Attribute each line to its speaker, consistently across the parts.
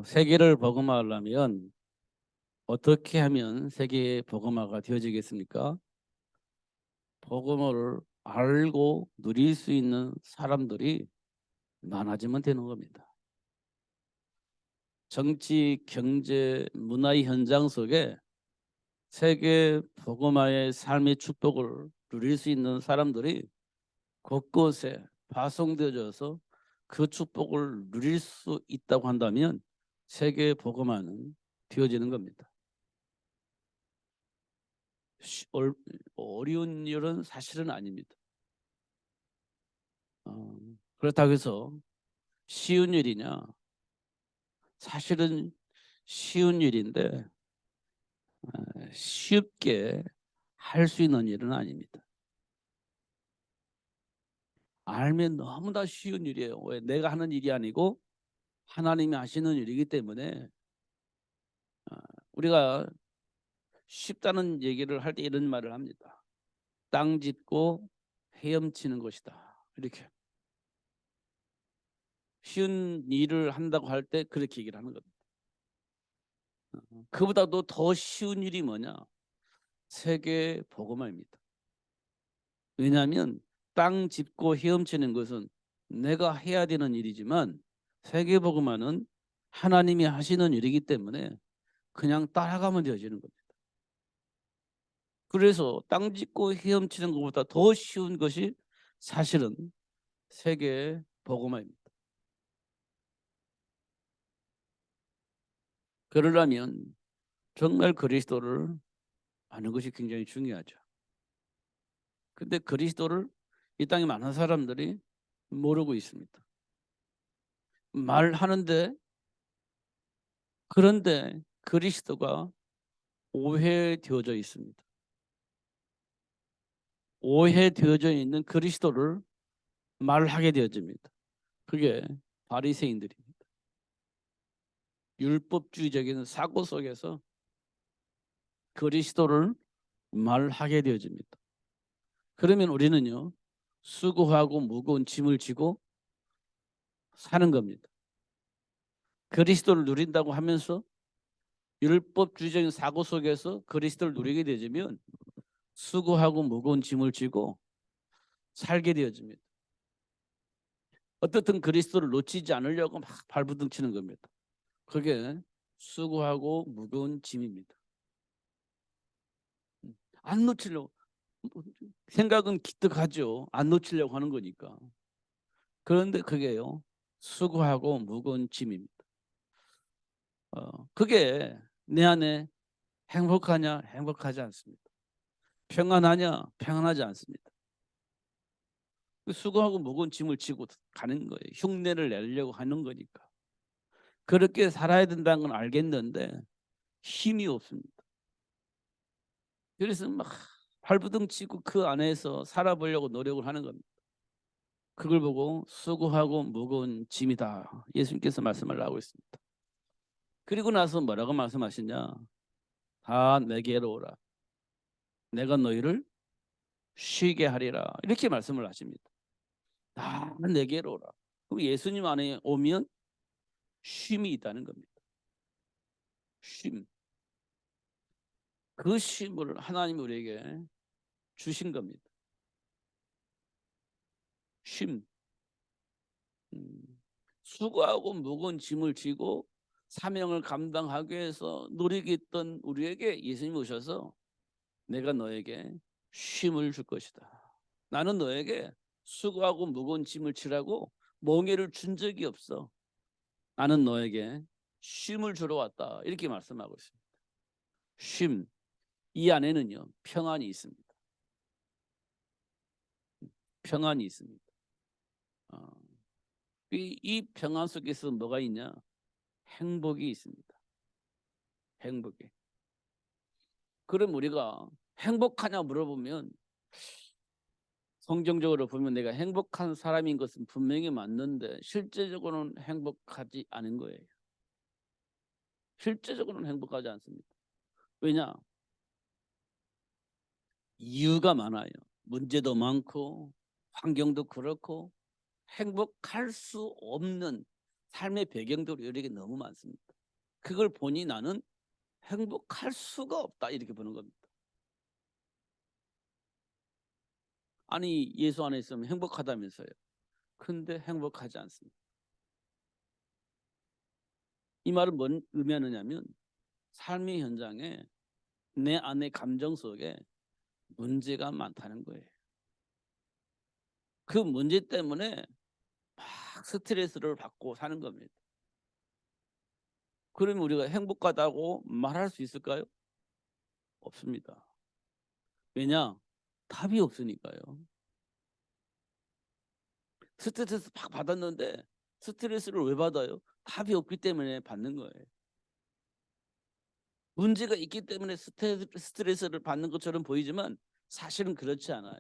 Speaker 1: 세계를 복음화하려면 어떻게 하면 세계 복음화가 되어지겠습니까? 복음을 알고 누릴 수 있는 사람들이 많아지면 되는 겁니다. 정치, 경제, 문화의 현장 속에 세계 복음화의 삶의 축복을 누릴 수 있는 사람들이 곳곳에 파송되어져서 그 축복을 누릴 수 있다고 한다면 세계 복음화는 되어지는 겁니다. 어려운 일은 사실은 아닙니다. 그렇다고 해서 쉬운 일이냐? 사실은 쉬운 일인데 쉽게 할 수 있는 일은 아닙니다. 알면 너무나 쉬운 일이에요. 왜? 내가 하는 일이 아니고 하나님이 하시는 일이기 때문에 어, 우리가 쉽다는 얘기를 할 때 이런 말을 합니다. 땅 짓고 헤엄치는 것이다. 이렇게 쉬운 일을 한다고 할 때 그렇게 얘기를 하는 겁니다. 그보다도 더 쉬운 일이 뭐냐? 세계 복음화입니다. 왜냐하면 땅 짚고 헤엄치는 것은 내가 해야 되는 일이지만 세계 복음화는 하나님이 하시는 일이기 때문에 그냥 따라가면 되어지는 겁니다. 그래서 땅 짚고 헤엄치는 것보다 더 쉬운 것이 사실은 세계 복음화입니다. 그러려면 정말 그리스도를 아는 것이 굉장히 중요하죠. 근데 그리스도를 이 땅에 많은 사람들이 모르고 있습니다. 말하는데 그런데 그리스도가 오해되어져 있습니다. 오해되어져 있는 그리스도를 말하게 되어집니다. 그게 바리새인들입니다. 율법주의적인 사고 속에서 그리스도를 말하게 되어집니다. 그러면 우리는요, 수고하고 무거운 짐을 지고 사는 겁니다. 그리스도를 누린다고 하면서 율법주의적인 사고 속에서 그리스도를 누리게 되면 수고하고 무거운 짐을 지고 살게 되어집니다. 어떻든 그리스도를 놓치지 않으려고 막 발부둥치는 겁니다. 그게 수고하고 무거운 짐입니다. 안 놓치려고 생각은 기특하죠. 안 놓치려고 하는 거니까. 그런데 그게요, 수고하고 무거운 짐입니다. 그게 내 안에 행복하냐? 행복하지 않습니다. 평안하냐? 평안하지 않습니다. 수고하고 무거운 짐을 지고 가는 거예요. 흉내를 내려고 하는 거니까. 그렇게 살아야 된다는 건 알겠는데 힘이 없습니다. 그래서 막 발부둥치고 그 안에서 살아보려고 노력을 하는 겁니다. 그걸 보고 수고하고 무거운 짐이다. 예수님께서 말씀을 하고 있습니다. 그리고 나서 뭐라고 말씀하시냐? 다 내게로 오라. 내가 너희를 쉬게 하리라. 이렇게 말씀을 하십니다. 다 내게로 오라. 그럼 예수님 안에 오면 쉼이 있다는 겁니다. 쉼. 그 쉼을 하나님이 우리에게 주신 겁니다. 쉼. 수고하고 무거운 짐을 지고 사명을 감당하기 위해서 노력이 있던 우리에게 예수님이 오셔서 내가 너에게 쉼을 줄 것이다. 나는 너에게 수고하고 무거운 짐을 지라고 멍에를 준 적이 없어. 나는 너에게 쉼을 주러 왔다. 이렇게 말씀하고 있습니다. 쉼. 이 안에는요, 평안이 있습니다. 평안이 있습니다. 어, 이 평안 속에서 뭐가 있냐? 행복이 있습니다. 행복이. 그럼 우리가 행복하냐 물어보면 성경적으로 보면 내가 행복한 사람인 것은 분명히 맞는데 실제적으로는 행복하지 않은 거예요. 실제적으로는 행복하지 않습니다. 왜냐? 이유가 많아요. 문제도 많고 환경도 그렇고 행복할 수 없는 삶의 배경들이 우리에게 너무 많습니다. 그걸 보니 나는 행복할 수가 없다 이렇게 보는 겁니다. 아니 예수 안에 있으면 행복하다면서요. 근데 행복하지 않습니다. 이 말은 뭔 의미하느냐면 삶의 현장에 내 안의 감정 속에 문제가 많다는 거예요. 그 문제 때문에 막 스트레스를 받고 사는 겁니다. 그러면 우리가 행복하다고 말할 수 있을까요? 없습니다. 왜냐? 답이 없으니까요. 스트레스 팍 받았는데 스트레스를 왜 받아요? 답이 없기 때문에 받는 거예요. 문제가 있기 때문에 스트레스를 받는 것처럼 보이지만 사실은 그렇지 않아요.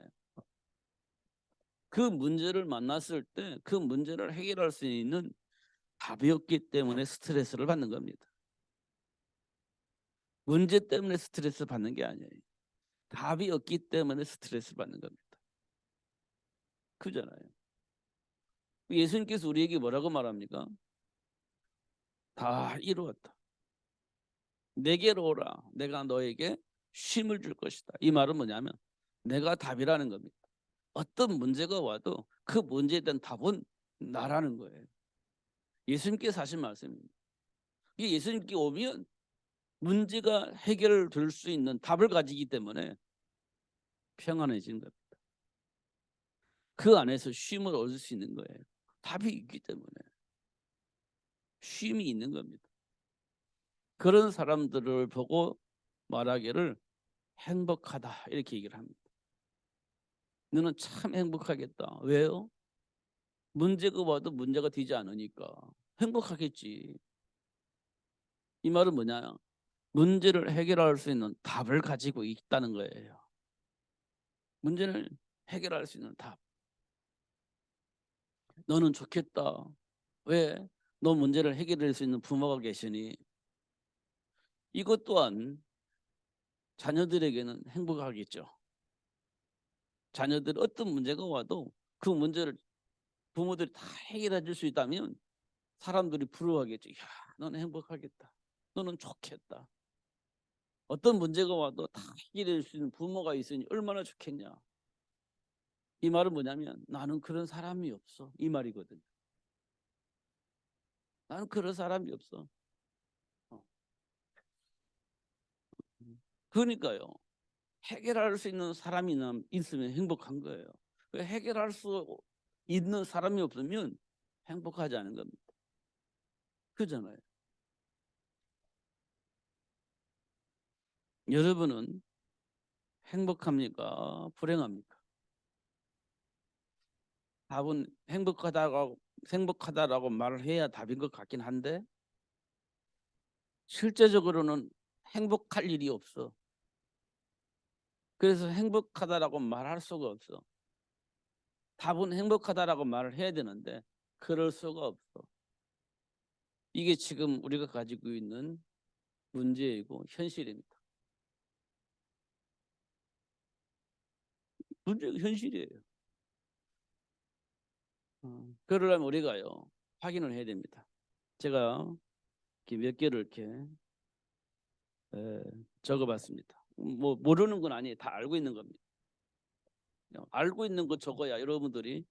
Speaker 1: 그 문제를 만났을 때 그 문제를 해결할 수 있는 답이 없기 때문에 스트레스를 받는 겁니다. 문제 때문에 스트레스 받는 게 아니에요. 답이 없기 때문에 스트레스 받는 겁니다. 그잖아요. 예수님께서 우리에게 뭐라고 말합니까? 다 이루었다. 내게로 오라. 내가 너에게 쉼을 줄 것이다. 이 말은 뭐냐면 내가 답이라는 겁니다. 어떤 문제가 와도 그 문제에 대한 답은 나라는 거예요. 예수님께서 하신 말씀입니다. 이 예수님께 오면 문제가 해결될 수 있는 답을 가지기 때문에 평안해지는 겁니다. 그 안에서 쉼을 얻을 수 있는 거예요. 답이 있기 때문에 쉼이 있는 겁니다. 그런 사람들을 보고 말하기를 행복하다 이렇게 얘기를 합니다. 너는 참 행복하겠다. 왜요? 문제가 와도 문제가 되지 않으니까 행복하겠지. 이 말은 뭐냐? 문제를 해결할 수 있는 답을 가지고 있다는 거예요. 문제를 해결할 수 있는 답. 너는 좋겠다. 왜? 너 문제를 해결할 수 있는 부모가 계시니. 이것 또한 자녀들에게는 행복하겠죠. 자녀들 어떤 문제가 와도 그 문제를 부모들이 다 해결해 줄 수 있다면 사람들이 부러워하겠죠. 야, 너는 행복하겠다. 너는 좋겠다. 어떤 문제가 와도 다 해결해 줄 수 있는 부모가 있으니 얼마나 좋겠냐. 이 말은 뭐냐면 나는 그런 사람이 없어. 이 말이거든요. 나는 그런 사람이 없어. 그러니까요. 해결할 수 있는 사람이 있으면 행복한 거예요. 해결할 수 있는 사람이 없으면 행복하지 않은 겁니다. 그잖아요. 여러분은 행복합니까? 불행합니까? 답은 행복하다라고 말을 해야 답인 것 같긴 한데 실제적으로는 행복할 일이 없어. 그래서 행복하다라고 말할 수가 없어. 답은 행복하다라고 말을 해야 되는데 그럴 수가 없어. 이게 지금 우리가 가지고 있는 문제이고 현실입니다. 문제가 현실이에요. 그러려면 우리가요 확인을 해야 됩니다. 제가 몇 개를 이렇게 적어봤습니다. 뭐 모르는 건 아니에요. 다 알고 있는 겁니다. 알고 있는 거 적어야 여러분들이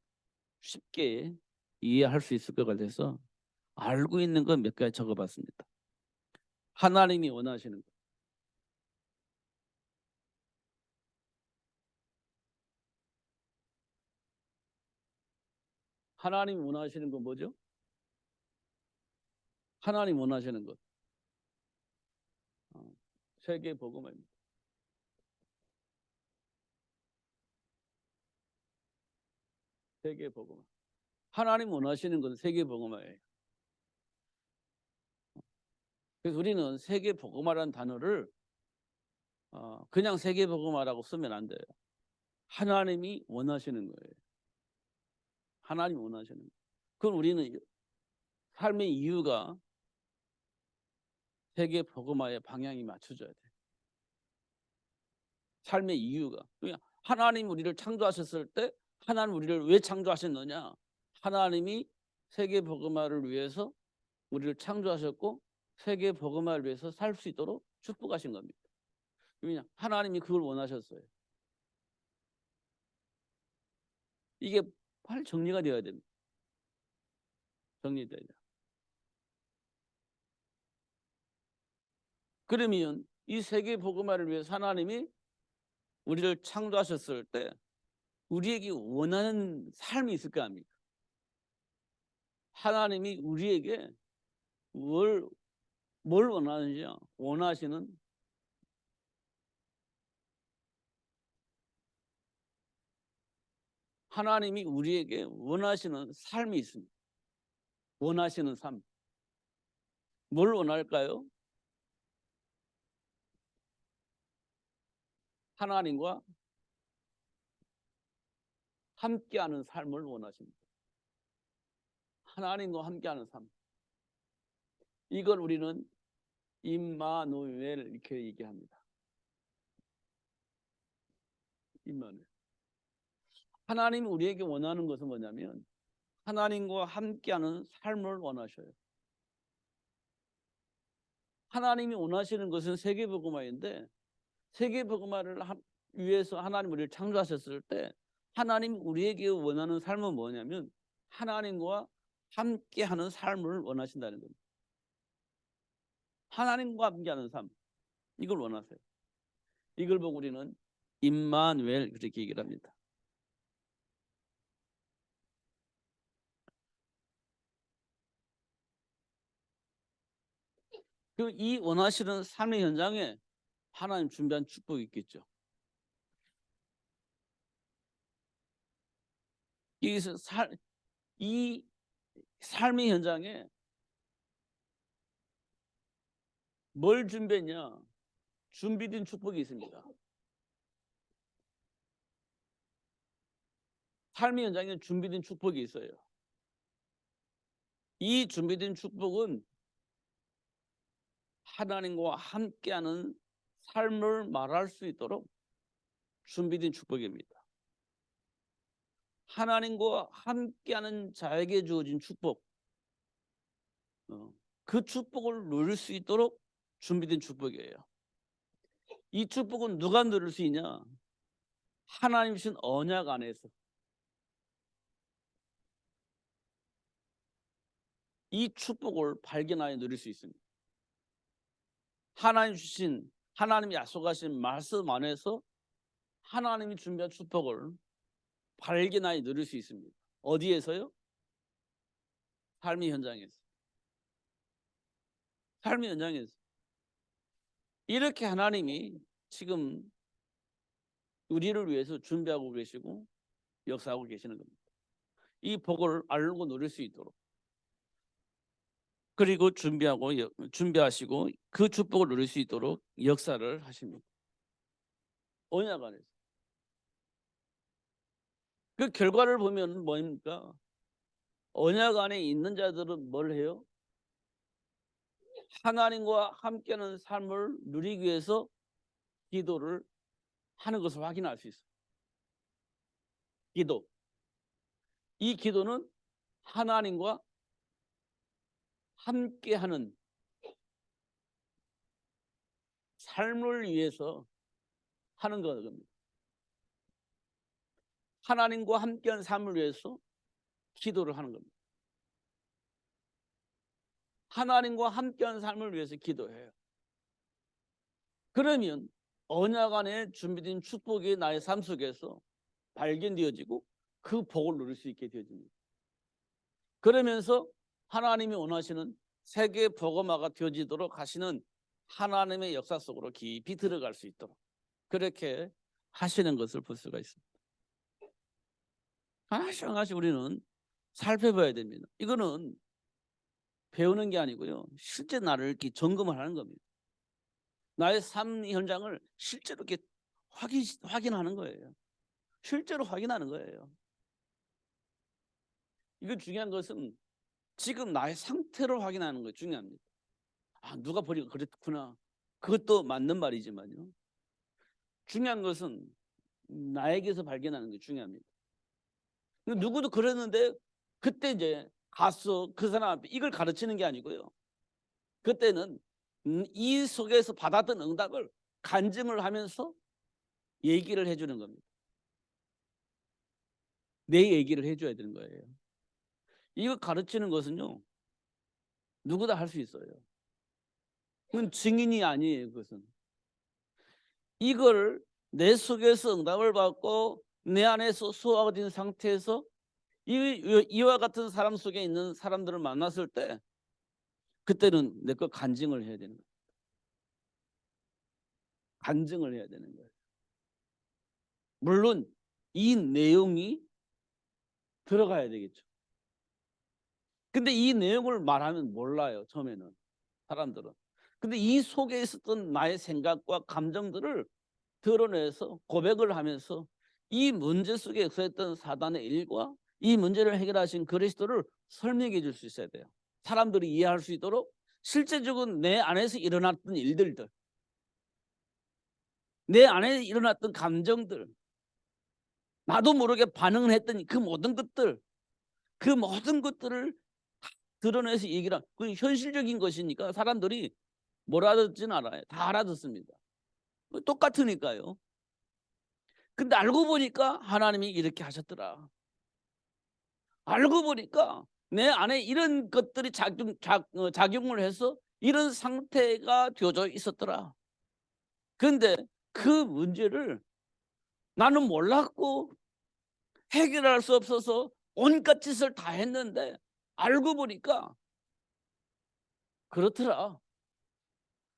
Speaker 1: 쉽게 이해할 수 있을 것 같아서 알고 있는 건 몇 가지 적어봤습니다. 하나님이 원하시는 것. 하나님이 원하시는 건 뭐죠? 하나님 원하시는 것. 세계 복음화입니다. 세계 복음화. 하나님 원하시는 건 세계 복음화예요. 그래서 우리는 세계 복음화라는 단어를 그냥 세계 복음화라고 쓰면 안 돼요. 하나님이 원하시는 거예요. 하나님 원하시는 거예요. 그럼 우리는 삶의 이유가 세계 복음화의 방향이 맞춰져야 돼. 삶의 이유가. 그냥 하나님 우리를 창조하셨을 때 하나님 우리를 왜 창조하셨느냐? 하나님이 세계 복음화를 위해서 우리를 창조하셨고 세계 복음화를 위해서 살 수 있도록 축복하신 겁니다. 왜냐? 하나님이 그걸 원하셨어요. 이게 빨리 정리가 되어야 됩니다. 정리돼야 돼요. 그러면 이 세계 복음화를 위해서 하나님이 우리를 창조하셨을 때 우리에게 원하는 삶이 있을 거 아닙니까? 하나님이 우리에게 뭘 원하는지 원하시는 하나님이 우리에게 원하시는 삶이 있습니다. 원하시는 삶. 뭘 원할까요? 하나님과 함께하는 삶을 원하십니다. 하나님과 함께하는 삶. 이걸 우리는 임마누엘 이렇게 얘기합니다. 임마누엘. 하나님이 우리에게 원하는 것은 뭐냐면 하나님과 함께하는 삶을 원하셔요. 하나님이 원하시는 것은 세계복음화인데 세계복음화를 위해서 하나님 우리를 창조하셨을 때 하나님이 우리에게 원하는 삶은 뭐냐면 하나님과 함께하는 삶을 원하신다는 겁니다. 하나님과 함께하는 삶, 이걸 원하세요. 이걸 보고 우리는 임마누엘 그렇게 얘기를 합니다. 이 원하시는 삶의 현장에 하나님 준비한 축복이 있겠죠. 이 삶의 현장에 뭘 준비했냐? 준비된 축복이 있습니다. 삶의 현장에 준비된 축복이 있어요. 이 준비된 축복은 하나님과 함께하는 삶을 말할 수 있도록 준비된 축복입니다. 하나님과 함께하는 자에게 주어진 축복, 그 축복을 누릴 수 있도록 준비된 축복이에요. 이 축복은 누가 누릴 수 있냐? 하나님 주신 언약 안에서. 이 축복을 발견하여 누릴 수 있습니다. 하나님이 약속하신 말씀 안에서 하나님이 준비한 축복을 발견하여 누릴 수 있습니다. 어디에서요? 삶의 현장에서. 삶의 현장에서. 이렇게 하나님이 지금 우리를 위해서 준비하고 계시고 역사하고 계시는 겁니다. 이 복을 알고 누릴 수 있도록. 그리고 준비하시고 그 축복을 누릴 수 있도록 역사를 하십니다. 언약 안에서. 그 결과를 보면 뭐입니까? 언약 안에 있는 자들은 뭘 해요? 하나님과 함께하는 삶을 누리기 위해서 기도를 하는 것을 확인할 수 있어요. 기도. 이 기도는 하나님과 함께하는 삶을 위해서 하는 겁니다. 하나님과 함께하는 삶을 위해서 기도를 하는 겁니다. 하나님과 함께하는 삶을 위해서 기도해요. 그러면 언약 안에 준비된 축복이 나의 삶 속에서 발견되어지고 그 복을 누릴 수 있게 되어집니다. 그러면서 하나님이 원하시는 세계 복음화가 되어지도록 하시는 하나님의 역사 속으로 깊이 들어갈 수 있도록 그렇게 하시는 것을 볼 수가 있습니다. 하나씩 하나씩 우리는 살펴봐야 됩니다. 이거는 배우는 게 아니고요. 실제 나를 이렇게 점검을 하는 겁니다. 나의 삶 현장을 실제로 이렇게 확인하는 거예요. 실제로 확인하는 거예요. 이거 중요한 것은 지금 나의 상태를 확인하는 거 중요합니다. 아, 누가 보니까 그랬구나. 그것도 맞는 말이지만요. 중요한 것은 나에게서 발견하는 게 중요합니다. 누구도 그랬는데 그때 이제 가서 그 사람 앞에 이걸 가르치는 게 아니고요. 그때는 이 속에서 받았던 응답을 간증을 하면서 얘기를 해주는 겁니다. 내 얘기를 해줘야 되는 거예요. 이거 가르치는 것은요, 누구나 할 수 있어요. 그건 증인이 아니에요. 그것은 이걸 내 속에서 응답을 받고 내 안에서 소화가 상태에서 이와 같은 사람 속에 있는 사람들을 만났을 때 그때는 내 거 간증을 해야 되는 거예요. 간증을 해야 되는 거예요. 물론 이 내용이 들어가야 되겠죠. 근데 이 내용을 말하면 몰라요. 처음에는 사람들은. 근데 이 속에 있었던 나의 생각과 감정들을 드러내서 고백을 하면서 이 문제 속에 역사했던 사단의 일과 이 문제를 해결하신 그리스도를 설명해 줄 수 있어야 돼요. 사람들이 이해할 수 있도록 실제적으로 내 안에서 일어났던 일들들, 내 안에 일어났던 감정들, 나도 모르게 반응을 했던 그 모든 것들, 그 모든 것들을 드러내서 얘기를 그 현실적인 것이니까 사람들이 뭘 알아듣지는 않아요. 다 알아듣습니다. 똑같으니까요. 근데 알고 보니까 하나님이 이렇게 하셨더라. 알고 보니까 내 안에 이런 것들이 작용을 해서 이런 상태가 되어져 있었더라. 그런데 그 문제를 나는 몰랐고 해결할 수 없어서 온갖 짓을 다 했는데 알고 보니까 그렇더라.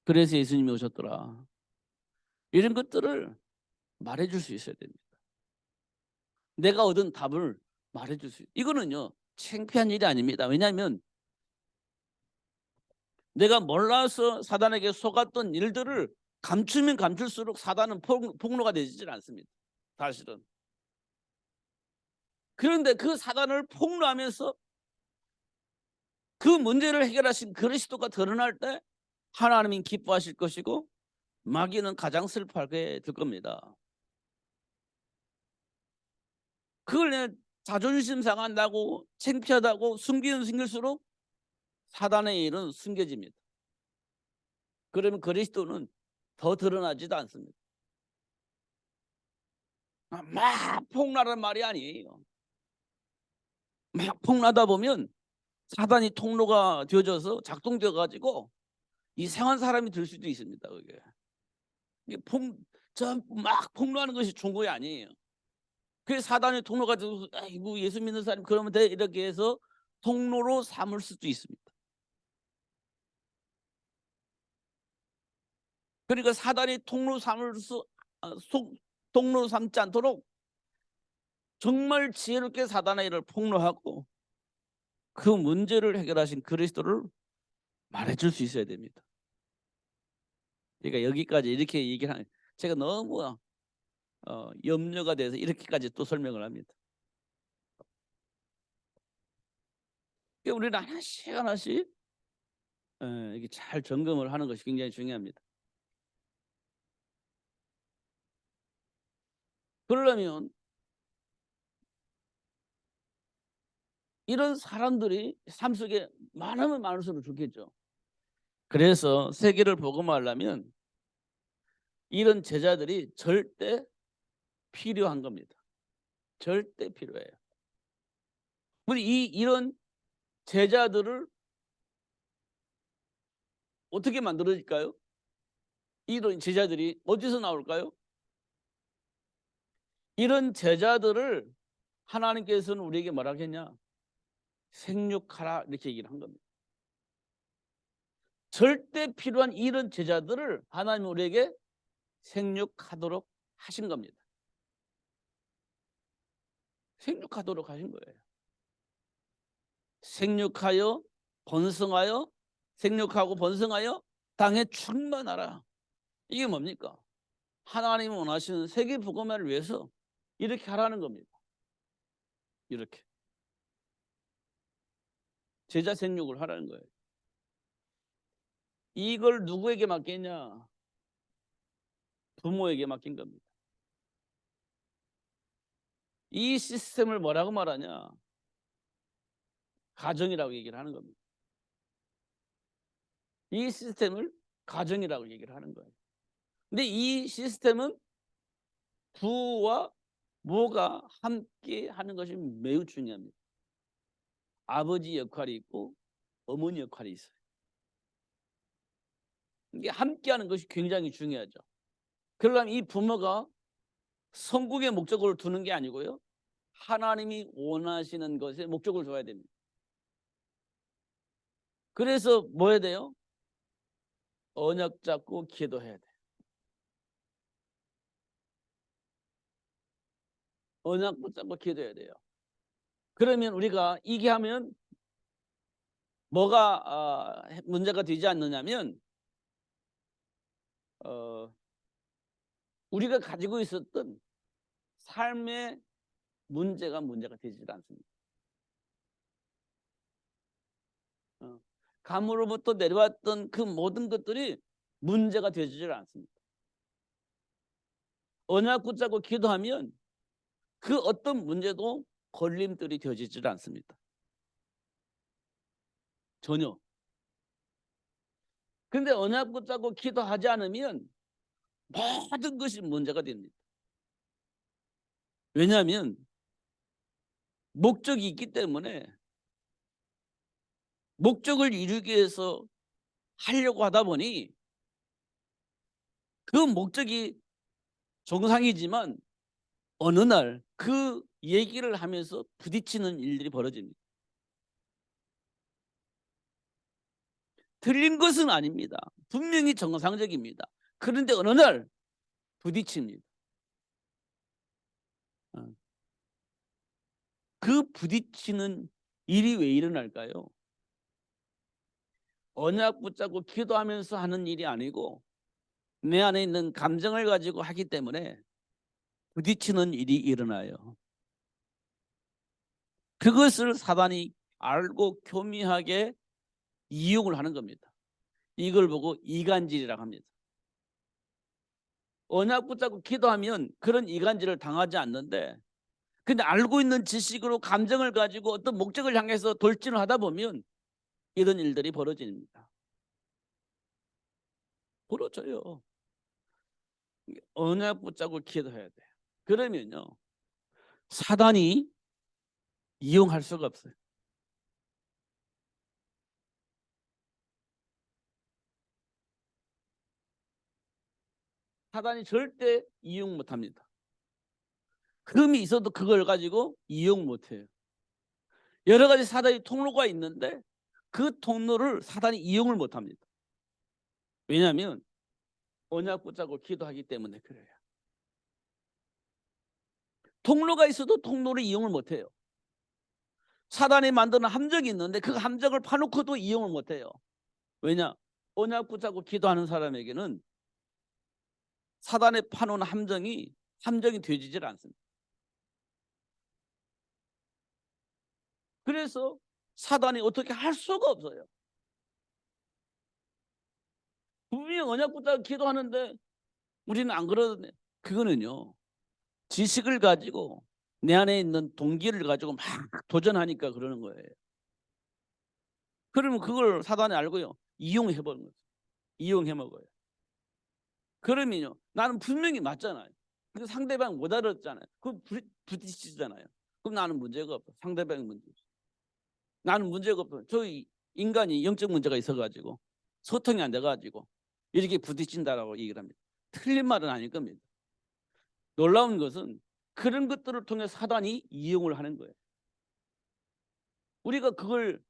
Speaker 1: 그래서 예수님이 오셨더라. 이런 것들을 말해줄 수 있어야 됩니다. 내가 얻은 답을 말해줄 수 있어요. 이거는요 창피한 일이 아닙니다. 왜냐하면 내가 몰라서 사단에게 속았던 일들을 감추면 감출수록 사단은 폭로가 되질 않습니다. 사실은. 그런데 그 사단을 폭로하면서 그 문제를 해결하신 그리스도가 드러날 때 하나님이 기뻐하실 것이고 마귀는 가장 슬퍼하게 될 겁니다. 그걸 내 자존심 상한다고 창피하다고 숨길수록 사단의 일은 숨겨집니다. 그러면 그리스도는 더 드러나지도 않습니다. 막 폭로하는 말이 아니에요. 막 폭로하다 보면 사단이 통로가 되어져서 작동되어 가지고 이상한 사람이 될 수도 있습니다. 그게. 이게 막 폭로하는 것이 좋은 거 아니에요. 그게 사단의 통로가 되어서 아이고 예수 믿는 사람 그러면 돼 이렇게 해서 통로로 삼을 수도 있습니다. 그러니까 사단이 통로로 삼지 않도록 정말 지혜롭게 사단의 일을 폭로하고 그 문제를 해결하신 그리스도를 말해줄 수 있어야 됩니다. 그러니까 여기까지 이렇게 얘기를 하는 제가 너무 염려가 돼서 이렇게까지 또 설명을 합니다. 그러니까 우리는 하나씩 이렇게 잘 점검을 하는 것이 굉장히 중요합니다. 그러려면 이런 사람들이 삶 속에 많으면 많을수록 좋겠죠. 그래서 세계를 복음화하려면 이런 제자들이 절대 필요한 겁니다. 절대 필요해요. 우리 이런 제자들을 어떻게 만들어질까요? 이런 제자들이 어디서 나올까요? 이런 제자들을 하나님께서는 우리에게 뭐라 했냐? 생육하라 이렇게 얘기를 한 겁니다. 절대 필요한 이런 제자들을 하나님 우리에게 생육하도록 하신 겁니다. 생육하도록 하신 거예요. 생육하여 번성하여 생육하고 번성하여 땅에 충만하라. 이게 뭡니까? 하나님이 원하시는 세계 복음화를 위해서 이렇게 하라는 겁니다. 이렇게 제자 생육을 하라는 거예요. 이걸 누구에게 맡겼냐? 부모에게 맡긴 겁니다. 이 시스템을 뭐라고 말하냐? 가정이라고 얘기를 하는 겁니다. 이 시스템을 가정이라고 얘기를 하는 거예요. 근데 이 시스템은 부와 모가 함께 하는 것이 매우 중요합니다. 아버지 역할이 있고 어머니 역할이 있어요. 이게 함께 하는 것이 굉장히 중요하죠. 그러려면 이 부모가 성공의 목적을 두는 게 아니고요, 하나님이 원하시는 것에 목적을 둬야 됩니다. 그래서 뭐 해야 돼요? 언약 잡고 기도해야 돼요. 언약 붙잡고 기도해야 돼요. 그러면 우리가 이게 하면 뭐가 문제가 되지 않느냐면, 우리가 가지고 있었던 삶의 문제가 되지 않습니다. 감으로부터 내려왔던 그 모든 것들이 문제가 되지를 않습니다. 언약 붙잡고 기도하면 그 어떤 문제도 걸림돌이 되지를 않습니다. 전혀. 근데 언약 붙잡고 기도하지 않으면 모든 것이 문제가 됩니다. 왜냐하면 목적이 있기 때문에 목적을 이루기 위해서 하려고 하다 보니 그 목적이 정상이지만 어느 날 그 얘기를 하면서 부딪히는 일들이 벌어집니다. 틀린 것은 아닙니다. 분명히 정상적입니다. 그런데 어느 날 부딪힙니다. 그 부딪히는 일이 왜 일어날까요? 언약 붙잡고 기도하면서 하는 일이 아니고 내 안에 있는 감정을 가지고 하기 때문에 부딪히는 일이 일어나요. 그것을 사단이 알고 교미하게 이용을 하는 겁니다. 이걸 보고 이간질이라고 합니다. 언약 붙잡고 기도하면 그런 이간질을 당하지 않는데, 근데 알고 있는 지식으로 감정을 가지고 어떤 목적을 향해서 돌진을 하다 보면 이런 일들이 벌어집니다. 벌어져요. 언약 붙잡고 기도해야 돼요. 그러면요, 사단이 이용할 수가 없어요. 사단이 절대 이용 못합니다. 금이 있어도 그걸 가지고 이용 못해요. 여러 가지 사단의 통로가 있는데 그 통로를 사단이 이용을 못합니다. 왜냐하면 언약 붙잡고 기도하기 때문에 그래요. 통로가 있어도 통로를 이용을 못해요. 사단이 만드는 함정이 있는데 그 함정을 파놓고도 이용을 못해요. 왜냐? 언약 붙잡고 기도하는 사람에게는 사단의 파놓은 함정이 되지질 않습니다. 그래서 사단이 어떻게 할 수가 없어요. 분명히 언약 붙잡고 기도하는데 우리는 안 그러는데, 그거는요, 지식을 가지고 내 안에 있는 동기를 가지고 막 도전하니까 그러는 거예요. 그러면 그걸 사단이 알고요, 이용해 버는 거죠. 이용해 먹어요. 그러면요, 나는 분명히 맞잖아요. 근데 상대방 못 알아듣잖아요. 그럼 부딪히잖아요. 그럼 나는 문제가 없어. 상대방이 문제 없어. 나는 문제가 없어. 저희 인간이 영적 문제가 있어가지고 소통이 안 돼가지고 이렇게 부딪힌다라고 얘기를 합니다. 틀린 말은 아닐 겁니다. 놀라운 것은 그런 것들을 통해 사단이 이용을 하는 거예요. 우리가 그걸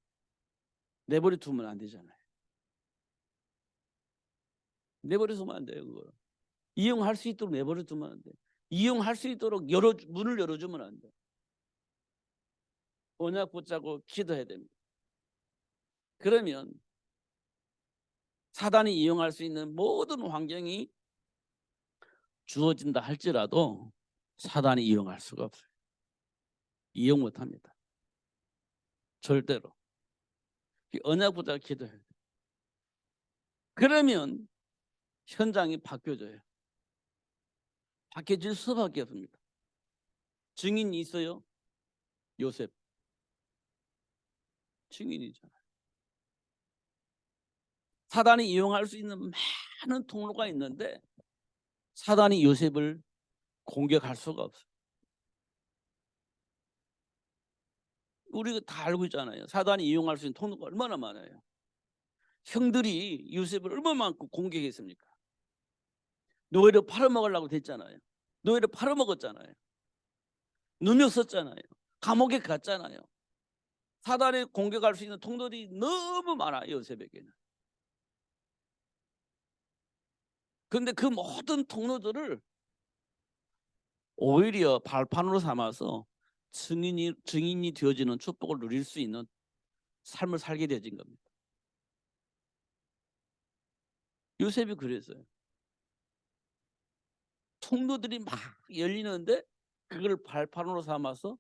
Speaker 1: 내버려 두면 안 되잖아요. 내버려 두면 안 돼요. 그걸 이용할 수 있도록 내버려 두면 안 돼. 이용할 수 있도록 문을 열어주면 안 돼. 언약 붙잡고 기도해야 됩니다. 그러면 사단이 이용할 수 있는 모든 환경이 주어진다 할지라도 사단이 이용할 수가 없어요. 이용 못합니다. 절대로. 언약 붙잡고 기도해야 돼요. 그러면 현장이 바뀌어져요. 바뀌어질 수밖에 없습니다. 증인이 있어요. 요셉. 증인이잖아요. 사단이 이용할 수 있는 많은 통로가 있는데 사단이 요셉을 공격할 수가 없어요. 우리가 다 알고 있잖아요. 사단이 이용할 수 있는 통로가 얼마나 많아요. 형들이 요셉을 얼마나 공격했습니까? 노예로 팔아먹으려고 됐잖아요. 노예로 팔아먹었잖아요. 누명 썼잖아요. 감옥에 갔잖아요. 사단에 공격할 수 있는 통로들이 너무 많아요. 요셉에게는. 그런데 그 모든 통로들을 오히려 발판으로 삼아서 증인이 되어지는 축복을 누릴 수 있는 삶을 살게 되어진 겁니다. 요셉이 그랬어요. 통로들이 막 열리는데 그걸 발판으로 삼아서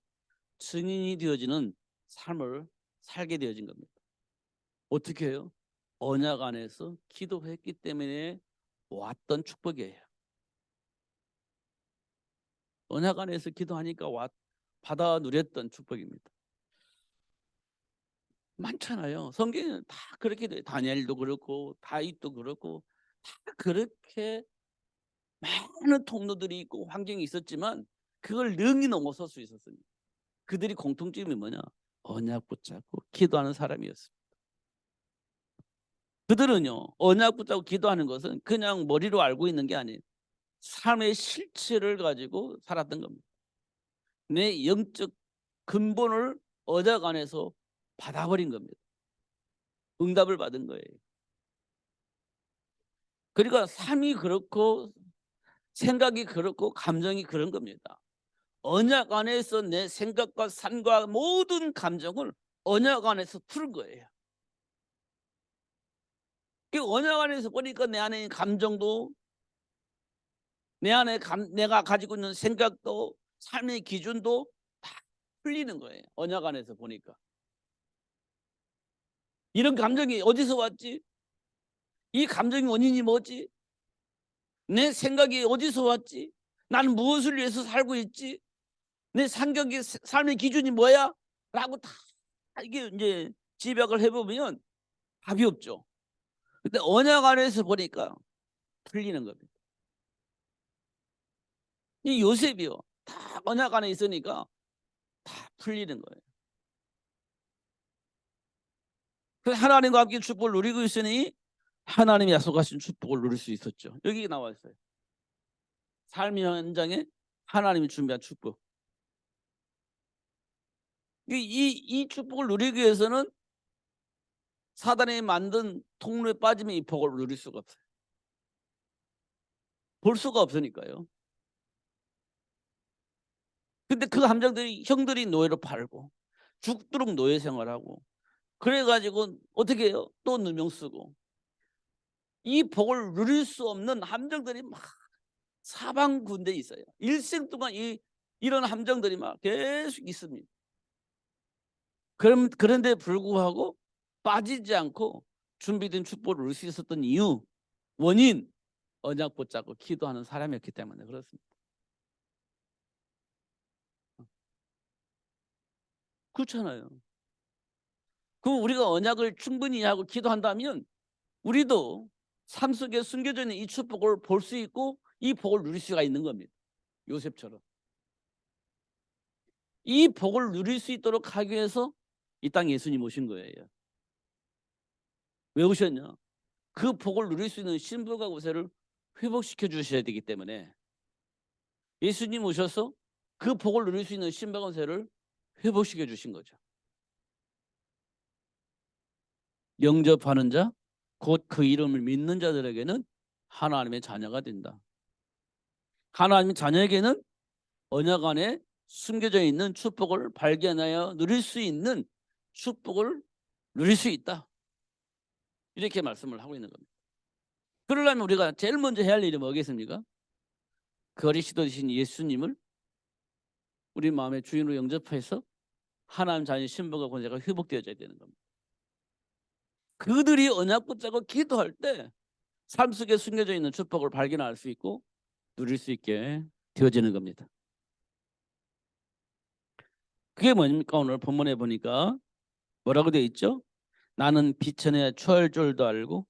Speaker 1: 증인이 되어지는 삶을 살게 되어진 겁니다. 어떻게 해요? 언약 안에서 기도했기 때문에 왔던 축복이에요. 언약 안에서 기도하니까 받아 누렸던 축복입니다. 많잖아요. 성경에는 다 그렇게 돼요. 다니엘도 그렇고 다윗도 그렇고 다 그렇게 많은 통로들이 있고 환경이 있었지만 그걸 능히 넘어설 수 있었습니다. 그들이 공통점이 뭐냐? 언약 붙잡고 기도하는 사람이었습니다. 그들은요, 언약 붙잡고 기도하는 것은 그냥 머리로 알고 있는 게 아니에요. 삶의 실체를 가지고 살았던 겁니다. 내 영적 근본을 언약 안에서 받아버린 겁니다. 응답을 받은 거예요. 그러니까 삶이 그렇고 생각이 그렇고 감정이 그런 겁니다. 언약 안에서 내 생각과 삶과 모든 감정을 언약 안에서 푸는 거예요. 그 언약 안에서 보니까 내 안에 있는 감정도 내 안에 내가 가지고 있는 생각도 삶의 기준도 다 풀리는 거예요. 언약 안에서 보니까. 이런 감정이 어디서 왔지? 이 감정의 원인이 뭐지? 내 생각이 어디서 왔지? 나는 무엇을 위해서 살고 있지? 내 삶의 기준이 뭐야? 라고 다 이게 이제 집약을 해보면 답이 없죠. 근데 언약 안에서 보니까 풀리는 겁니다. 이 요셉이요. 다 언약 안에 있으니까 다 풀리는 거예요. 그래서 하나님과 함께 축복을 누리고 있으니 하나님이 약속하신 축복을 누릴 수 있었죠. 여기 나와 있어요. 삶의 현장에 하나님이 준비한 축복. 이 축복을 누리기 위해서는 사단이 만든 통로에 빠지면 이 복을 누릴 수가 없어요. 볼 수가 없으니까요. 근데 그 함정들이 형들이 노예로 팔고 죽도록 노예 생활하고 그래가지고 어떻게 해요? 또 누명 쓰고 이 복을 누릴 수 없는 함정들이 막 사방 군데 있어요. 일생 동안 이런 함정들이 막 계속 있습니다. 그런데 불구하고 빠지지 않고 준비된 축복을 누릴 수 있었던 이유 원인 언약 붙잡고 기도하는 사람이었기 때문에 그렇습니다. 그렇잖아요. 그럼 우리가 언약을 충분히 하고 기도한다면 우리도 삶 속에 숨겨져 있는 이 축복을 볼 수 있고 이 복을 누릴 수가 있는 겁니다. 요셉처럼. 이 복을 누릴 수 있도록 하기 위해서 이 땅에 예수님 오신 거예요. 왜 오셨냐? 그 복을 누릴 수 있는 신분과 권세를 회복시켜 주셔야 되기 때문에 예수님 오셔서 그 복을 누릴 수 있는 신분과 권세를 회복시켜 주신 거죠. 영접하는 자, 곧 그 이름을 믿는 자들에게는 하나님의 자녀가 된다. 하나님의 자녀에게는 언약 안에 숨겨져 있는 축복을 발견하여 누릴 수 있는 축복을 누릴 수 있다. 이렇게 말씀을 하고 있는 겁니다. 그러려면 우리가 제일 먼저 해야 할 일이 뭐겠습니까? 그리스도 되신 예수님을 우리 마음의 주인으로 영접해서 하나님 자녀의 신분과 권세가 회복되어져야 되는 겁니다. 그들이 언약 붙잡고 기도할 때 삶 속에 숨겨져 있는 축복을 발견할 수 있고 누릴 수 있게 되어지는 겁니다. 그게 뭡니까? 오늘 본문에 보니까 뭐라고 되어 있죠? 나는 비천에 처할 줄도 알고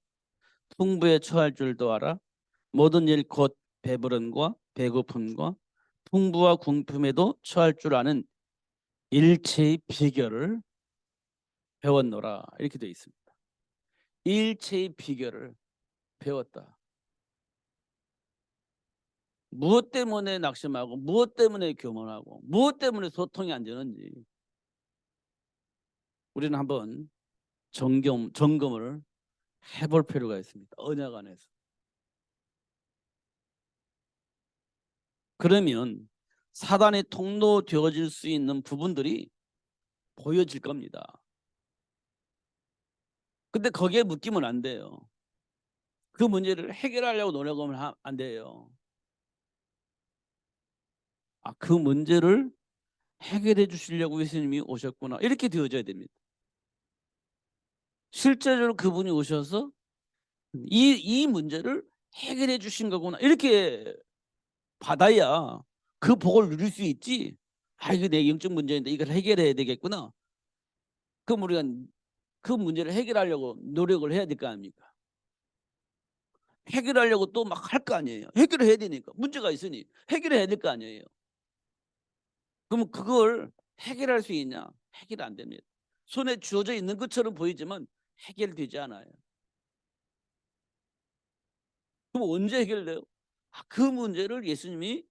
Speaker 1: 풍부에 처할 줄도 알아. 모든 일 곧 배부름과 배고픔과 풍부와 궁핍에도 처할 줄 아는 일체의 비결을 배웠노라. 이렇게 되어 있습니다. 일체의 비결을 배웠다. 무엇 때문에 낙심하고 무엇 때문에 교만하고 무엇 때문에 소통이 안 되는지 우리는 한번 점검을 해볼 필요가 있습니다. 언약 안에서. 그러면 사단의 통로 되어질 수 있는 부분들이 보여질 겁니다. 근데 거기에 묶이면 안 돼요. 그 문제를 해결하려고 노력하면 안 돼요. 그 문제를 해결해 주시려고 예수님이 오셨구나. 이렇게 되어져야 됩니다. 실제로 그분이 오셔서 이 문제를 해결해 주신 거구나. 이렇게 받아야 그 복을 누릴 수 있지. 이거 내 영적 문제인데 이걸 해결해야 되겠구나. 그럼 우리가 그 문제를 해결하려고 노력을 해야 될 거 아닙니까? 해결하려고 또 막 할 거 아니에요. 해결해야 되니까. 문제가 있으니 해결해야 될 거 아니에요. 그러면 그걸 해결할 수 있냐? 해결 안 됩니다. 손에 쥐어져 있는 것처럼 보이지만 해결되지 않아요. 그럼 언제 해결돼요? 그 문제를 예수님이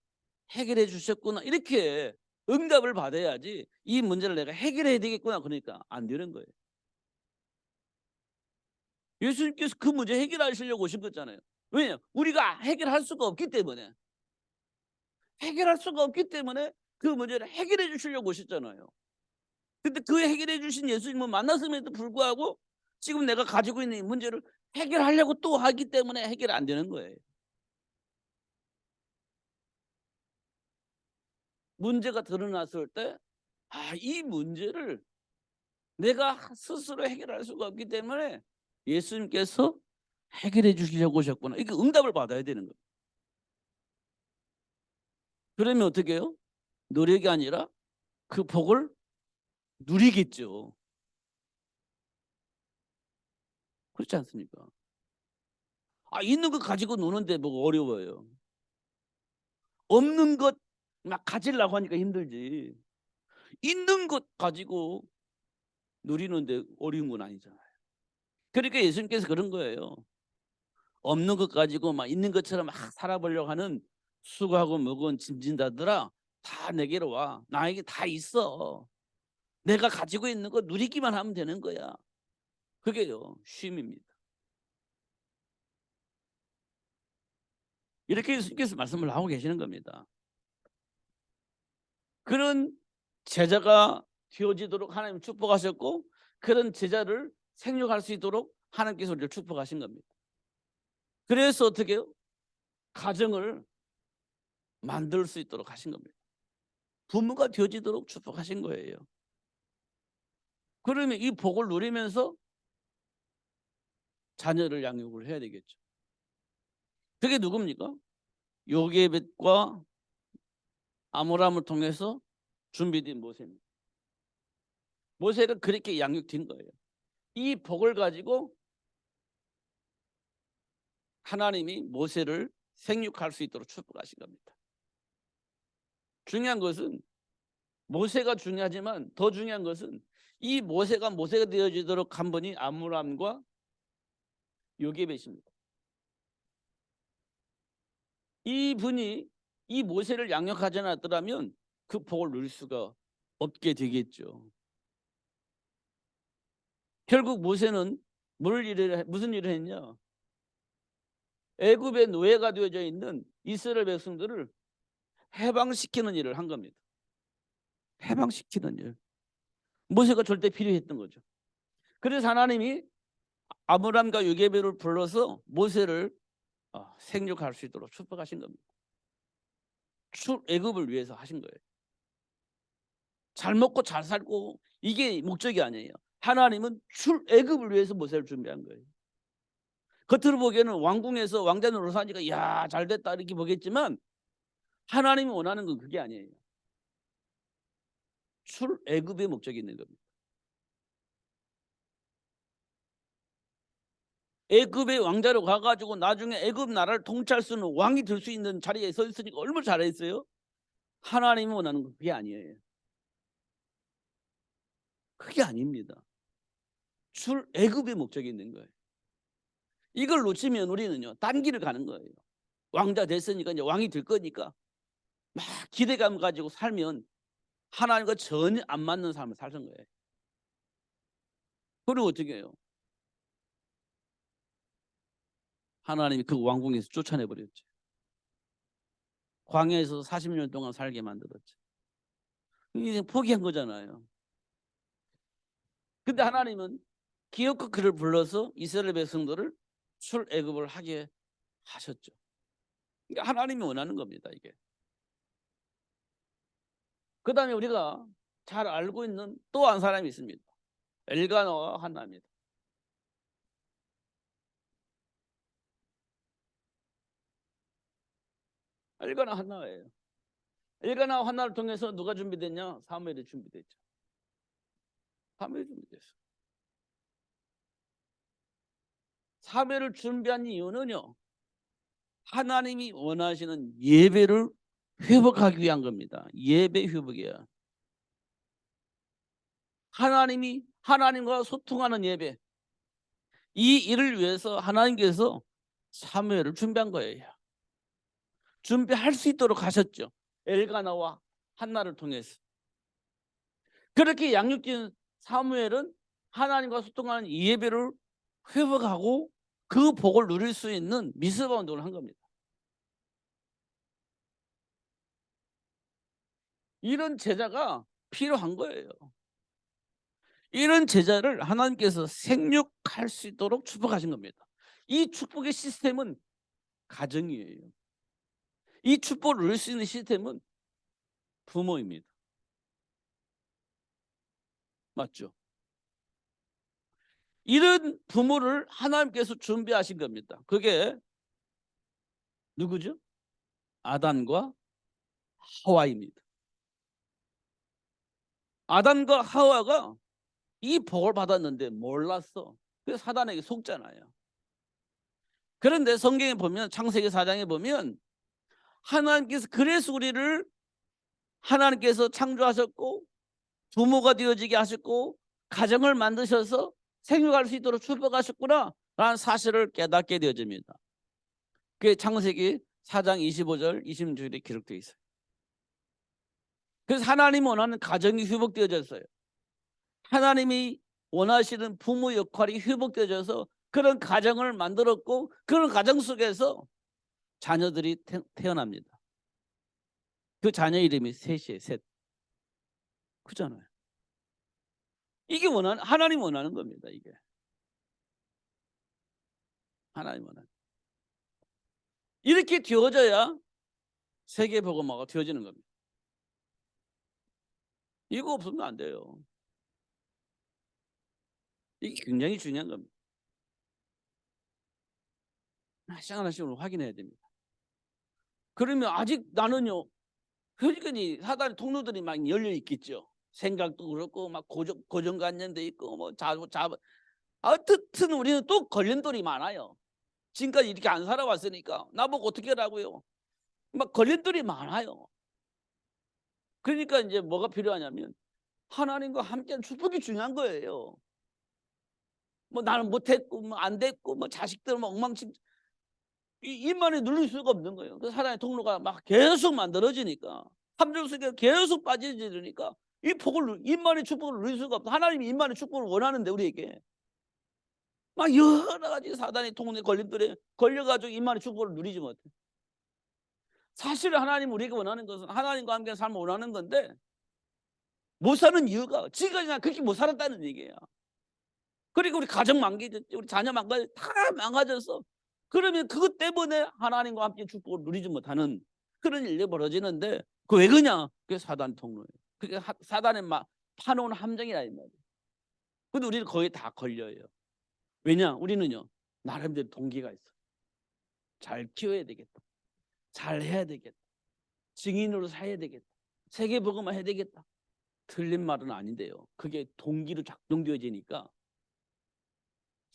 Speaker 1: 해결해 주셨구나. 이렇게 응답을 받아야지 이 문제를 내가 해결해야 되겠구나. 그러니까 안 되는 거예요. 예수님께서 그 문제 해결하시려고 오신 거잖아요. 왜냐? 우리가 해결할 수가 없기 때문에. 해결할 수가 없기 때문에 그 문제를 해결해 주시려고 오셨잖아요. 근데 그 해결해 주신 예수님을 만났음에도 불구하고 지금 내가 가지고 있는 이 문제를 해결하려고 또 하기 때문에 해결 안 되는 거예요. 문제가 드러났을 때 이 문제를 내가 스스로 해결할 수가 없기 때문에 예수님께서 해결해 주시려고 오셨구나. 이게 응답을 받아야 되는 거예요. 그러면 어떻게 해요? 노력이 아니라 그 복을 누리겠죠. 그렇지 않습니까? 있는 거 가지고 노는데 뭐가 어려워요. 없는 것 막 가지려고 하니까 힘들지. 있는 것 가지고 누리는데 어려운 건 아니잖아요. 그러니까 예수님께서 그런 거예요. 없는 것 가지고 막 있는 것처럼 막 살아보려고 하는 수고하고 무거운 짐진다들아 다 내게로 와. 나에게 다 있어. 내가 가지고 있는 거 누리기만 하면 되는 거야. 그게요 쉼입니다. 이렇게 예수님께서 말씀을 하고 계시는 겁니다. 그런 제자가 되어지도록 하나님 축복하셨고 그런 제자를 생육할 수 있도록 하나님께서 우리를 축복하신 겁니다. 그래서 어떻게 해요? 가정을 만들 수 있도록 하신 겁니다. 부모가 되어지도록 축복하신 거예요. 그러면 이 복을 누리면서 자녀를 양육을 해야 되겠죠. 그게 누굽니까? 요게벳과 아므람을 통해서 준비된 모세입니다. 모세가 그렇게 양육된 거예요. 이 복을 가지고 하나님이 모세를 생육할 수 있도록 축복하신 겁니다. 중요한 것은 모세가 중요하지만 더 중요한 것은 이 모세가 되어지도록 한 분이 아므람과 요게벳입니다. 이 분이 이 모세를 양육하지 않았더라면 그 복을 누릴 수가 없게 되겠죠. 결국 모세는 무슨 일을 했냐? 애굽의 노예가 되어져 있는 이스라엘 백성들을 해방시키는 일을 한 겁니다. 해방시키는 일. 모세가 절대 필요했던 거죠. 그래서 하나님이 아므람과 요게벳을 불러서 모세를 생육할 수 있도록 축복하신 겁니다. 출애굽을 위해서 하신 거예요. 잘 먹고 잘 살고 이게 목적이 아니에요. 하나님은 출애굽을 위해서 모세를 준비한 거예요. 겉으로 보기에는 왕궁에서 왕자 노릇 하니까 야 잘됐다 이렇게 보겠지만 하나님이 원하는 건 그게 아니에요. 출애굽의 목적이 있는 겁니다. 애굽의 왕자로 가가지고 나중에 애굽 나라를 통치할 수 있는 왕이 될 수 있는 자리에 서 있으니까 얼마나 잘했어요? 하나님이 원하는 건 그게 아니에요. 그게 아닙니다. 출애굽의 목적이 있는 거예요. 이걸 놓치면 우리는요, 딴 길을 가는 거예요. 왕자 됐으니까 이제 왕이 될 거니까 막 기대감 가지고 살면 하나님과 전혀 안 맞는 삶을 사는 거예요. 그리고 어떻게 해요? 하나님이 그 왕궁에서 쫓아내 버렸죠. 광야에서 40년 동안 살게 만들었죠. 이제 포기한 거잖아요. 근데 하나님은 기어코 그를 불러서 이스라엘 백성들을 출애굽을 하게 하셨죠. 그러니까 하나님이 원하는 겁니다, 이게. 그다음에 우리가 잘 알고 있는 또 한 사람이 있습니다. 엘가나와 한나입니다. 엘가나 한나예요. 엘가나와 한나를 통해서 누가 준비됐냐? 사무엘이 준비됐죠. 사무엘이 준비됐어. 사무엘을 준비한 이유는요, 하나님이 원하시는 예배를 회복하기 위한 겁니다. 예배 회복이야. 하나님이 하나님과 소통하는 예배, 이 일을 위해서 하나님께서 사무엘을 준비한 거예요. 준비할 수 있도록 하셨죠. 엘가나와 한나를 통해서. 그렇게 양육진 사무엘은 하나님과 소통하는 이 예배를 회복하고 그 복을 누릴 수 있는 미스바 운동을 한 겁니다. 이런 제자가 필요한 거예요. 이런 제자를 하나님께서 생육할 수 있도록 축복하신 겁니다. 이 축복의 시스템은 가정이에요. 이 축복을 누릴 수 있는 시스템은 부모입니다. 맞죠? 이런 부모를 하나님께서 준비하신 겁니다. 그게 누구죠? 아담과 하와입니다. 아담과 하와가 이 복을 받았는데 몰랐어. 그래서 사단에게 속잖아요. 그런데 성경에 보면, 창세기 4장에 보면 하나님께서 그래서 우리를 하나님께서 창조하셨고 부모가 되어지게 하셨고 가정을 만드셔서 생육할 수 있도록 축복하셨구나 라는 사실을 깨닫게 되어집니다. 그게 창세기 4장 25절 26절에 기록되어 있어요. 그래서 하나님이 원하는 가정이 회복되어졌어요. 하나님이 원하시는 부모 역할이 회복되어져서 그런 가정을 만들었고 그런 가정 속에서 자녀들이 태어납니다. 그 자녀 이름이 셋이에요. 셋. 그잖아요. 이게 하나님 원하는 겁니다. 이게 하나님 원하는. 이렇게 되어져야 세계 복음화가 되어지는 겁니다. 이거 없으면 안 돼요. 이게 굉장히 중요한 겁니다. 하나씩 하나씩 확인해야 됩니다. 그러면 아직 나는요, 그러니까 사단의 통로들이 막 열려 있겠죠. 생각도 그렇고 막 고정관념도 있고 뭐 어떻든 우리는 또 걸림돌이 많아요. 지금까지 이렇게 안 살아왔으니까 나보고 어떻게 하라고요. 막 걸림돌이 많아요. 그러니까 이제 뭐가 필요하냐면 하나님과 함께하는 축복이 중요한 거예요. 뭐 나는 못했고 뭐 안 됐고 뭐 자식들 뭐 엉망진 입만에 누릴 수가 없는 거예요. 그 사단의 통로가 막 계속 만들어지니까 함정 속에 계속 빠져지니까 이 복을 입만의 축복을 누릴 수가 없어. 하나님이 입만의 축복을 원하는데 우리에게 막 여러 가지 사단의 통로에 걸림돌에 걸려가지고 입만의 축복을 누리지 못해. 사실 하나님 우리에게 원하는 것은 하나님과 함께 삶을 원하는 건데 못 사는 이유가 지금까지 그렇게 못 살았다는 얘기예요. 그리고 우리 가정 망가졌지, 우리 자녀 망가졌지, 다 망가졌어. 그러면 그것 때문에 하나님과 함께 축복을 누리지 못하는 그런 일이 벌어지는데 그 왜 그러냐? 그게 사단 통로예요. 그게 사단의 막 파놓은 함정이라 이 말이에요. 근데 우리는 거의 다 걸려요. 왜냐? 우리는요 나름대로 동기가 있어. 잘 키워야 되겠다. 잘 해야 되겠다. 증인으로 살아야 되겠다. 세계 복음화 해야 되겠다. 틀린 말은 아닌데요. 그게 동기로 작동되어지니까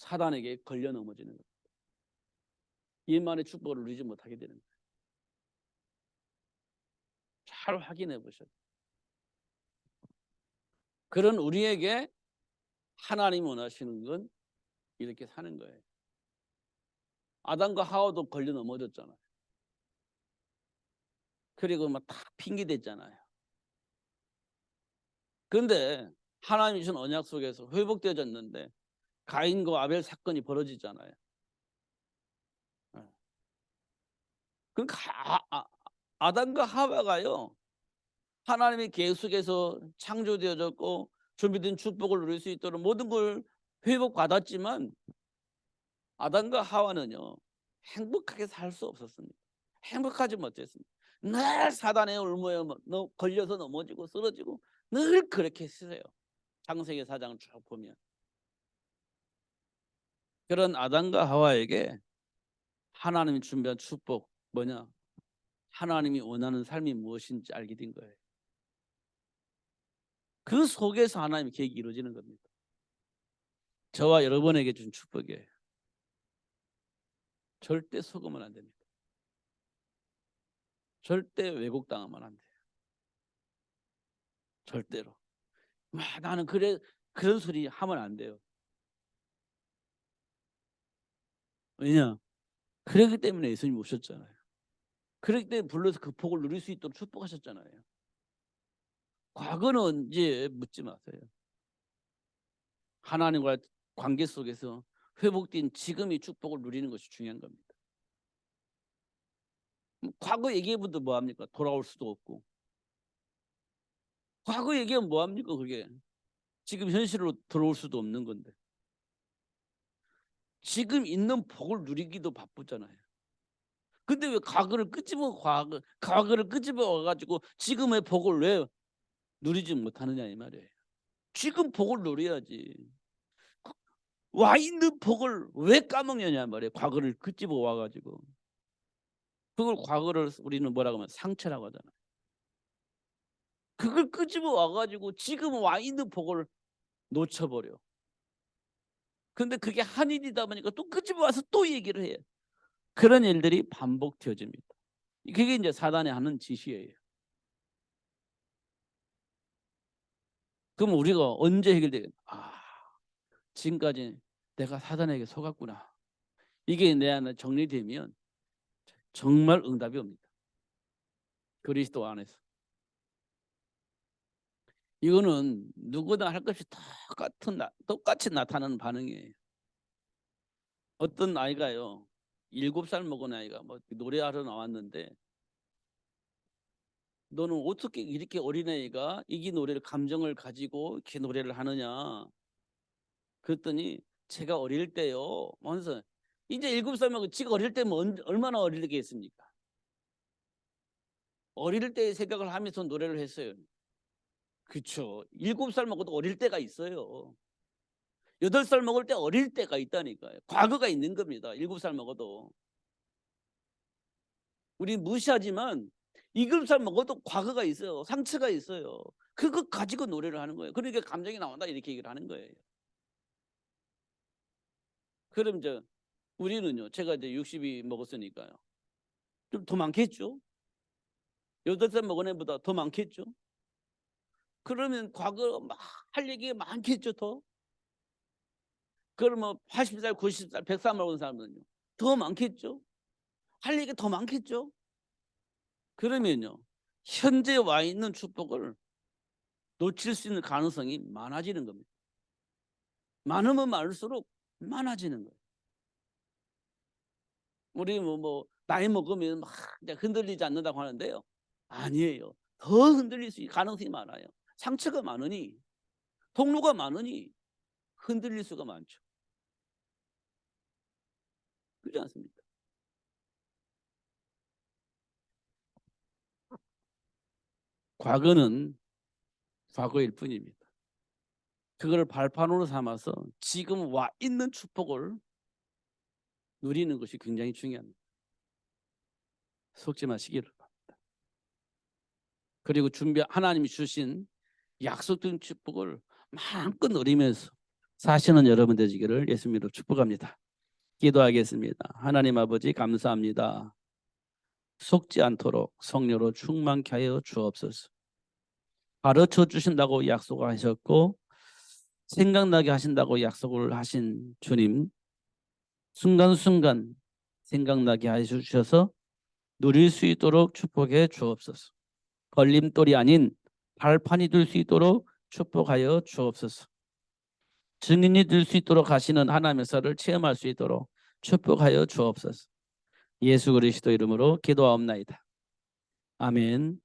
Speaker 1: 사단에게 걸려 넘어지는 겁니다. 이만의 축복을 누리지 못하게 되는 거예요. 잘 확인해 보셔야 돼요. 그런 우리에게 하나님이 원하시는 건 이렇게 사는 거예요. 아담과 하와도 걸려 넘어졌잖아요. 그리고 막 다 핑계 댔잖아요. 그런데 하나님이 주신 언약 속에서 회복되어졌는데 가인과 아벨 사건이 벌어지잖아요. 그러니까 아담과 하와가요, 하나님의 계획 속에서 창조되어졌고 준비된 축복을 누릴 수 있도록 모든 걸 회복받았지만 아담과 하와는요 행복하게 살 수 없었습니다. 행복하지 못했습니다. 늘 사단의 올무에 걸려서 넘어지고 쓰러지고 늘 그렇게 했어요. 창세기 4장을 쭉 보면. 그런 아담과 하와에게 하나님이 준비한 축복 뭐냐? 하나님이 원하는 삶이 무엇인지 알게 된 거예요. 그 속에서 하나님의 계획이 이루어지는 겁니다. 저와 여러분에게 준 축복이에요. 절대 속으면 안 됩니다. 절대 왜곡당하면 안 돼요. 절대로. 나는 그런 소리 하면 안 돼요. 왜냐? 그렇기 때문에 예수님 오셨잖아요. 그렇기 때문에 불러서 그 복을 누릴 수 있도록 축복하셨잖아요. 과거는 언제 묻지 마세요. 하나님과 관계 속에서 회복된 지금의 축복을 누리는 것이 중요한 겁니다. 과거 얘기해봐도 뭐합니까? 돌아올 수도 없고. 과거 얘기하면 뭐합니까? 그게 지금 현실로 들어올 수도 없는 건데. 지금 있는 복을 누리기도 바쁘잖아요. 근데 왜 과거를 끄집어 과거를 끄집어 와가지고 지금의 복을 왜 누리지 못하느냐 이 말이에요. 지금 복을 누려야지. 와 있는 복을 왜 까먹느냐 말이에요. 과거를 끄집어 와가지고. 그걸 과거를 우리는 뭐라고 하면 상처라고 하잖아요. 그걸 끄집어 와가지고 지금 와 있는 복을 놓쳐버려. 근데 그게 한 일이다 보니까 또 끄집어 와서 또 얘기를 해요. 그런 일들이 반복되어집니다. 그게 이제 사단이 하는 짓이에요. 그럼 우리가 언제 해결되겠나? 지금까지 내가 사단에게 속았구나. 이게 내 안에 정리되면 정말 응답이 옵니다. 그리스도 안에서. 이거는 누구나 할 것이 똑같이 나타나는 반응이에요. 어떤 아이가요, 7살 먹은 아이가 뭐 노래하러 나왔는데 너는 어떻게 이렇게 어린아이가 이 노래를 감정을 가지고 이렇게 노래를 하느냐. 그랬더니 제가 어릴 때요. 하면서 이제 7살 먹은 지가 어릴 때면 얼마나 어릴 때겠습니까? 어릴 때의 생각을 하면서 노래를 했어요. 그렇죠. 7살 먹어도 어릴 때가 있어요. 8살 먹을 때 어릴 때가 있다니까요. 과거가 있는 겁니다. 7살 먹어도. 우리 무시하지만 7살 먹어도 과거가 있어요. 상처가 있어요. 그거 가지고 노래를 하는 거예요. 그러니까 감정이 나온다 이렇게 얘기를 하는 거예요. 그럼 이제 우리는요. 제가 이제 60이 먹었으니까요. 좀 더 많겠죠. 8살 먹은 애보다 더 많겠죠. 그러면 과거 막 할 얘기가 많겠죠. 더. 그러면 80살, 90살, 100살 먹은 사람은요. 더 많겠죠. 할 얘기가 더 많겠죠. 그러면요. 현재 와 있는 축복을 놓칠 수 있는 가능성이 많아지는 겁니다. 많으면 많을수록 많아지는 거예요. 우리 뭐 나이 먹으면 막 흔들리지 않는다고 하는데요. 아니에요. 더 흔들릴 수 있는 가능성이 많아요. 상처가 많으니 통로가 많으니 흔들릴 수가 많죠. 그렇지 않습니까? 과거는 과거일 뿐입니다. 그걸 발판으로 삼아서 지금 와 있는 축복을 누리는 것이 굉장히 중요합니다. 속지 마시기를 바랍니다. 그리고 하나님이 주신 약속된 축복을 마음껏 누리면서 사시는 여러분 되시기를 예수님으로 축복합니다. 기도하겠습니다. 하나님 아버지 감사합니다. 속지 않도록 성령으로 충만케 하여 주옵소서. 가르쳐 주신다고 약속하셨고 생각나게 하신다고 약속을 하신 주님, 순간순간 생각나게 하셔서 누릴 수 있도록 축복해 주옵소서. 걸림돌이 아닌 발판이 될 수 있도록 축복하여 주옵소서. 증인이 될 수 있도록 하시는 하나님의 사를 체험할 수 있도록 축복하여 주옵소서. 예수 그리스도 이름으로 기도하옵나이다. 아멘.